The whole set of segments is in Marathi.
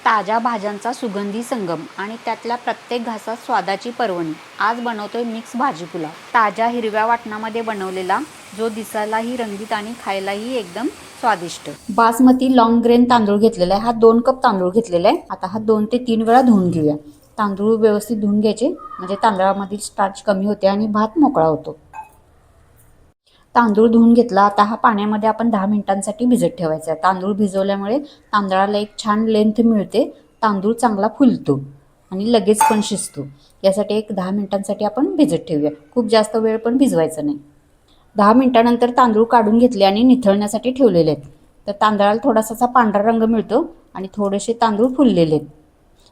ताज्या भाज्यांचा सुगंधी संगम आणि त्यातल्या प्रत्येक घासात स्वादाची पर्वणी. आज बनवतोय मिक्स भाजी पुलाव. ताज्या हिरव्या वाटणामध्ये बनवलेला, जो दिसायलाही रंगीत आणि खायलाही एकदम स्वादिष्ट. बासमती लॉंग ग्रेन तांदूळ घेतलेला आहे. हा 2 कप तांदूळ घेतलेला आहे. आता हा 2 ते 3 वेळा धुवून घेऊया. तांदूळ व्यवस्थित धुवून घ्यायचे, म्हणजे तांदळामधील स्टार्च कमी होते आणि भात मोकळा होतो. तांदूळ धुवून घेतला. आता हा पाण्यामध्ये आपण 10 मिनिटांसाठी भिजत ठेवायचा. तांदूळ भिजवल्यामुळे तांदळाला एक छान लेंथ मिळते, तांदूळ चांगला फुलतो आणि लगेच पण शिजतो. यासाठी एक 10 मिनिटांसाठी आपण भिजत ठेवूया. खूप जास्त वेळ पण भिजवायचं नाही. 10 मिनिटानंतर तांदूळ काढून घेतले आणि निथळण्यासाठी ठेवलेले आहेत. तर तांदळाला थोडासा पांढरा रंग मिळतो आणि थोडेसे तांदूळ फुललेले आहेत.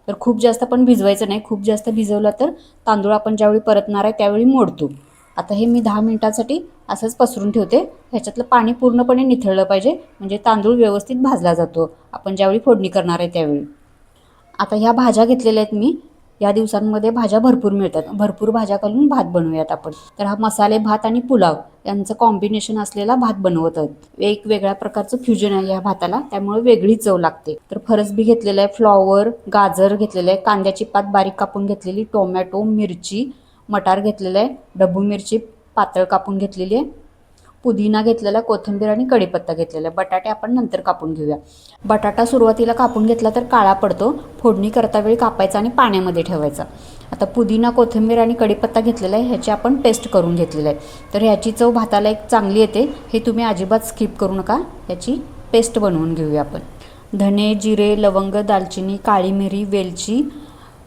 तर खूप जास्त पण भिजवायचं नाही. खूप जास्त भिजवला तर तांदूळ आपण ज्यावेळी परतणार आहे त्यावेळी मोडतो. आता हे मी 10 मिनिटांसाठी असंच पसरून ठेवते. ह्याच्यातलं पाणी पूर्णपणे निथळलं पाहिजे, म्हणजे तांदूळ व्यवस्थित भाजला जातो आपण ज्यावेळी फोडणी करणार आहे त्यावेळी. आता ह्या भाज्या घेतलेल्या आहेत मी. या दिवसांमध्ये भाज्या भरपूर मिळतात. भरपूर भाज्या घालून भात बनवूयात आपण. तर हा मसाले भात आणि पुलाव यांचं कॉम्बिनेशन असलेला भात बनवत आहोत. एक वेगळ्या प्रकारचं फ्युजन आहे या भाताला, त्यामुळे वेगळी चव लागते. तर फरसबी घेतलेलं आहे, फ्लॉवर, गाजर घेतलेलं आहे, कांद्याची पात बारीक कापून घेतलेली, टोमॅटो, मिरची, मटार घेतलेलं आहे, ढबू मिरची पातळ कापून घेतलेली आहे, पुदिना घेतलेला, कोथिंबीर आणि कढीपत्ता घेतलेला आहे. बटाटे आपण नंतर कापून घेऊया. बटाटा सुरुवातीला कापून घेतला तर काळा पडतो. फोडणी करता वेळी कापायचा आणि पाण्यामध्ये ठेवायचा. आता पुदिना, कोथिंबीर आणि कढीपत्ता घेतलेला आहे, ह्याची आपण पेस्ट करून घेतलेलं आहे. तर ह्याची चव भाताला एक चांगली येते. हे तुम्ही अजिबात स्किप करू नका. ह्याची पेस्ट बनवून घेऊया आपण. धने, जिरे, लवंग, दालचिनी, काळी मिरी, वेलची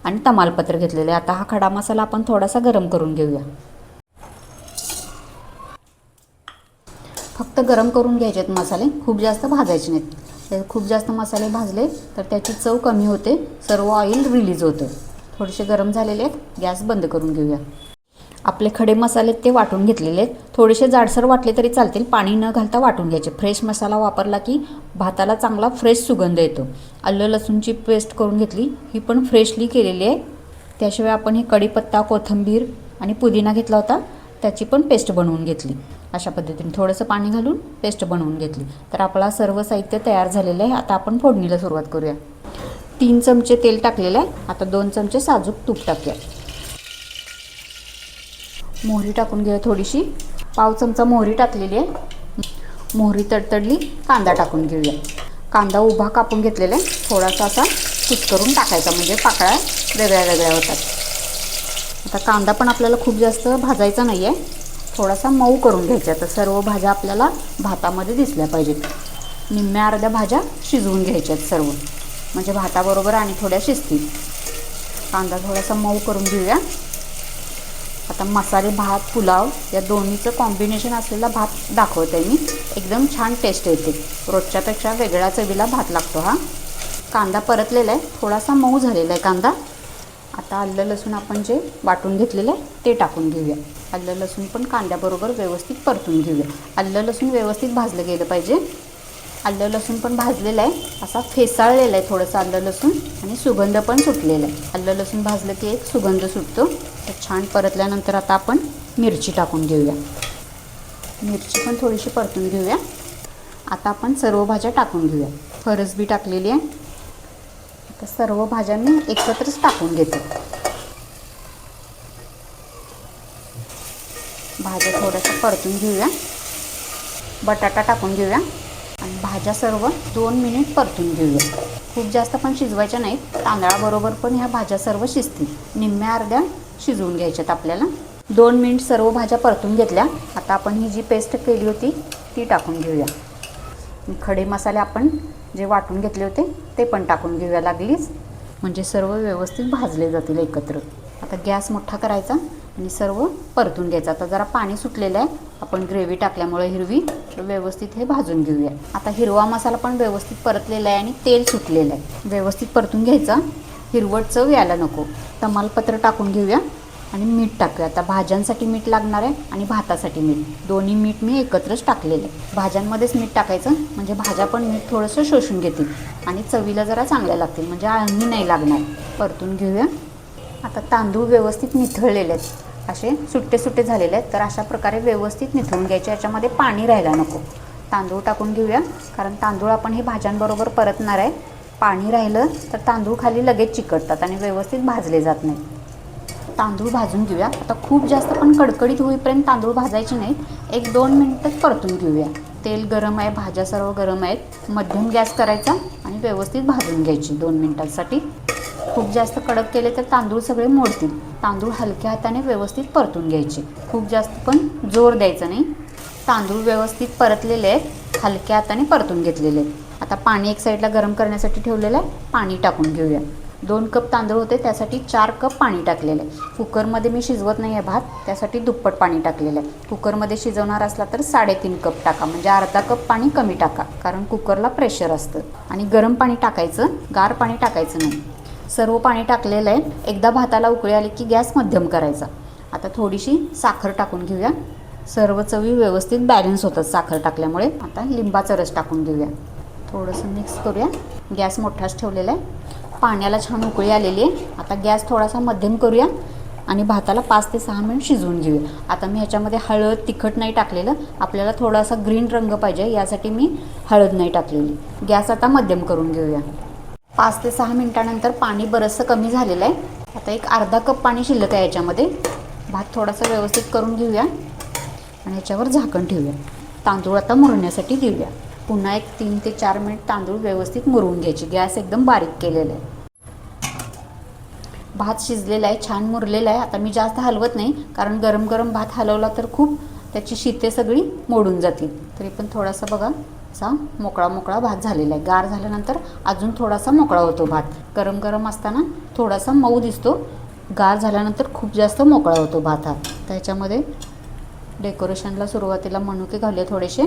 आणि तमालपत्र घेतलेले. आता हा खडा मसाला आपण थोडासा गरम करून घेऊया. फक्त गरम करून घ्यायचे आहेत मसाले, खूप जास्त भाजायचे नाहीत. खूप जास्त मसाले भाजले तर त्याची चव कमी होते, सर्व ऑइल रिलीज होतं. थोडेसे गरम झालेले आहेत, गॅस बंद करून घेऊया. आपले खडे मसाले ते वाटून घेतलेले आहेत. थोडेसे जाडसर वाटले तरी चालतील, पाणी न घालता वाटून घ्यायचे. फ्रेश मसाला वापरला की भाताला चांगला फ्रेश सुगंध येतो. आलं लसूणची पेस्ट करून घेतली, ही पण फ्रेशली केलेली आहे. त्याशिवाय आपण हे कढीपत्ता, कोथिंबीर आणि पुदिना घेतला होता, त्याची पण पेस्ट बनवून घेतली. अशा पद्धतीने थोडंसं पाणी घालून पेस्ट बनवून घेतली. तर आपला सर्व साहित्य तयार झालेलं आहे. आता आपण फोडणीला सुरुवात करूया. 3 चमचे तेल टाकलेलं आहे. आता 2 चमचे साजूक तूप टाकूया. मोहरी टाकून घेऊया थोडीशी. पाव चमचा मोहरी टाकलेली आहे. मोहरी तडतडली, कांदा टाकून घेऊया. कांदा उभा कापून घेतलेला आहे. थोडासा असा कुस्करून टाकायचा, म्हणजे पाकळ्या वेगळ्या वेगळ्या होतात. आता कांदा पण आपल्याला खूप जास्त भाजायचा नाही आहे, थोडासा मऊ करून घ्यायचा. तर सर्व भाज्या आपल्याला भातामध्ये दिसल्या पाहिजेत. निम्म्या अर्ध्या भाज्या शिजवून घ्यायच्यात सर्व, म्हणजे भाताबरोबर आणि थोड्या शिजतील. कांदा थोडासा मऊ करून घेऊया. आता मसाले भात, पुलाव या दोन्हीचं कॉम्बिनेशन असलेला भात दाखवते मी. एकदम छान टेस्ट येते. रोजच्यापेक्षा वेगळ्या चवीला भात लागतो हा. कांदा परतलेला आहे, थोडासा मऊ झालेला आहे कांदा. आता आलं लसूण आपण जे वाटून घेतलेलं आहे ते टाकून घेऊया. आलं लसूण पण कांद्याबरोबर व्यवस्थित परतून घेऊया. आलं लसूण व्यवस्थित भाजलं गेलं पाहिजे. आलं लसूण पण भाजलेलं आहे, असा फेसाळलेला आहे थोडंसं आलं लसूण, आणि सुगंध पण सुटलेला आहे. आलं लसूण भाजलं की एक सुगंध सुटतो. तर छान परतल्यानंतर आता आपण मिरची टाकून घेऊया. मिरची पण थोडीशी परतून घेऊया. आता आपण सर्व भाज्या टाकून घेऊया. फरसबी टाकलेली आहे. आता सर्व भाज्या मी एकत्रच टाकून घेते. भाज्या थोड्याशा परतून घेऊया. बटाटा टाकून घेऊया आणि भाज्या सर्व 2 मिनिट परतून घेऊया. खूप जास्त पण शिजवायच्या नाहीत, तांदळाबरोबर पण ह्या भाज्या सर्व शिजतील. निम्म्या अर्ध्या शिजवून घ्यायच्यात आपल्याला. 2 मिनिट सर्व भाज्या परतून घेतल्या. आता आपण ही जी पेस्ट केली होती ती टाकून घेऊया. खडे मसाले आपण जे वाटून घेतले होते ते पण टाकून घेऊया लागलीच, म्हणजे सर्व व्यवस्थित भाजले जातील एकत्र. आता गॅस मोठा करायचा आणि सर्व परतून घ्यायचं. आता जरा पाणी सुटलेलं आहे, आपण ग्रेव्ही टाकल्यामुळे हिरवी, तर व्यवस्थित हे भाजून घेऊया. आता हिरवा मसाला पण व्यवस्थित परतलेला आहे आणि तेल सुटलेलं आहे. व्यवस्थित परतून घ्यायचा, हिरवट चव यायला नको. तमालपत्र टाकून घेऊया आणि मीठ टाकूया. आता भाज्यांसाठी मीठ लागणार आहे आणि भातासाठी मीठ, दोन्ही मीठ मी एकत्रच टाकलेलं आहे. भाज्यांमध्येच मीठ टाकायचं, म्हणजे भाज्या पण मीठ थोडंसं शोषून घेतील आणि चवीला जरा चांगल्या लागतील, म्हणजे आळणी नाही लागणार. परतून घेऊया. आता तांदूळ व्यवस्थित निथळलेले आहेत, असे सुट्टे सुट्टे झालेले आहेत. तर अशा प्रकारे व्यवस्थित निथळून घ्यायचे, याच्यामध्ये पाणी राहायला नको. तांदूळ टाकून घेऊया, कारण तांदूळ आपण हे भाज्यांबरोबर परतणार आहे. पाणी राहिलं तर तांदूळ खाली लगेच चिकटतात आणि व्यवस्थित भाजले जात नाही. तांदूळ भाजून घेऊया. आता खूप जास्त पण कडकडीत होईपर्यंत तांदूळ भाजायचे नाहीत. 1-2 मिनटंच परतून घेऊया. तेल गरम आहे, भाज्या सर्व गरम आहेत. मध्यम गॅस करायचा आणि व्यवस्थित भाजून घ्यायची 2 मिनटांसाठी. खूप जास्त कडक केले तर तांदूळ सगळे मोडतील. तांदूळ हलक्या हाताने व्यवस्थित परतून घ्यायचे. खूप जास्त पण जोर द्यायचा नाही. तांदूळ व्यवस्थित परतलेले आहेत, हलक्या हाताने परतून घेतलेले आहेत. आता पाणी एक साईडला गरम करण्यासाठी ठेवलेलं आहे. पाणी टाकून घेऊया. 2 कप तांदूळ होते, त्यासाठी 4 कप पाणी टाकलेलं आहे. कुकरमध्ये मी शिजवत नाही आहे भात, त्यासाठी दुप्पट पाणी टाकलेलं आहे. कुकरमध्ये शिजवणार असला तर 3.5 कप टाका, म्हणजे अर्धा कप पाणी कमी टाका, कारण कुकरला प्रेशर असतं. आणि गरम पाणी टाकायचं, गार पाणी टाकायचं नाही. सर्व पाणी टाकलेलं आहे. एकदा भाताला उकळी आली की गॅस मध्यम करायचा. आता थोडीशी साखर टाकून घेऊया. सर्व चवी व्यवस्थित बॅलन्स होतात साखर टाकल्यामुळे. आता लिंबाचा रस टाकून घेऊया. थोडंसं मिक्स करूया. गॅस मोठाच ठेवलेला आहे. पाण्याला छान उकळी आलेली आहे. आता गॅस थोडासा मध्यम करूया आणि भाताला 5 ते 6 मिनिट शिजवून घेऊया. आता मी ह्याच्यामध्ये हळद, तिखट नाही टाकलेलं. आपल्याला थोडासा ग्रीन रंग पाहिजे, यासाठी मी हळद नाही टाकलेली. गॅस आता मध्यम करून घेऊया. 5 ते 6 मिनिटानंतर पाणी बरंचसं कमी झालेलं आहे. आता एक अर्धा कप पाणी शिल्लक आहे याच्यामध्ये. भात थोडासा व्यवस्थित करून घेऊया आणि याच्यावर झाकण ठेवूया. तांदूळ आता मुरण्यासाठी देऊया. पुन्हा एक 3 ते 4 मिनिट तांदूळ व्यवस्थित मुरवून घ्यायचे. गॅस एकदम बारीक केलेला आहे. भात शिजलेला आहे, छान मुरलेला आहे. आता मी जास्त हलवत नाही, कारण गरम गरम भात हलवला तर खूप त्याची शिते सगळी मोडून जातील. तरी पण थोडासा बघा असा मोकळा मोकळा भात झालेला आहे. गार झाल्यानंतर अजून थोडासा मोकळा होतो भात. गरम गरम असताना थोडासा मऊ दिसतो, गार झाल्यानंतर खूप जास्त मोकळा होतो भात हा. त्याच्यामध्ये डेकोरेशनला सुरुवातीला मनुके घालूया थोडेसे.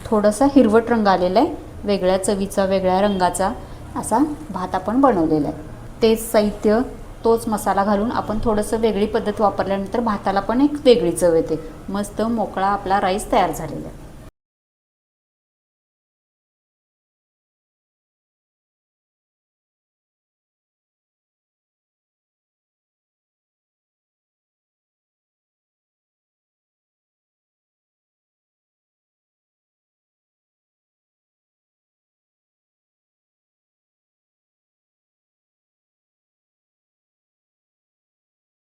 थोडासा हिरवट रंग आलेला आहे, वेगळ्या चवीचा, वेगळ्या रंगाचा असा भात आपण बनवलेला आहे. तेच साहित्य, तोच मसाला घालून आपण थोडंसं वेगळी पद्धत वापरल्यानंतर भाताला पण एक वेगळी चव येते. मस्त मोकळा आपला राईस तयार झालेला आहे.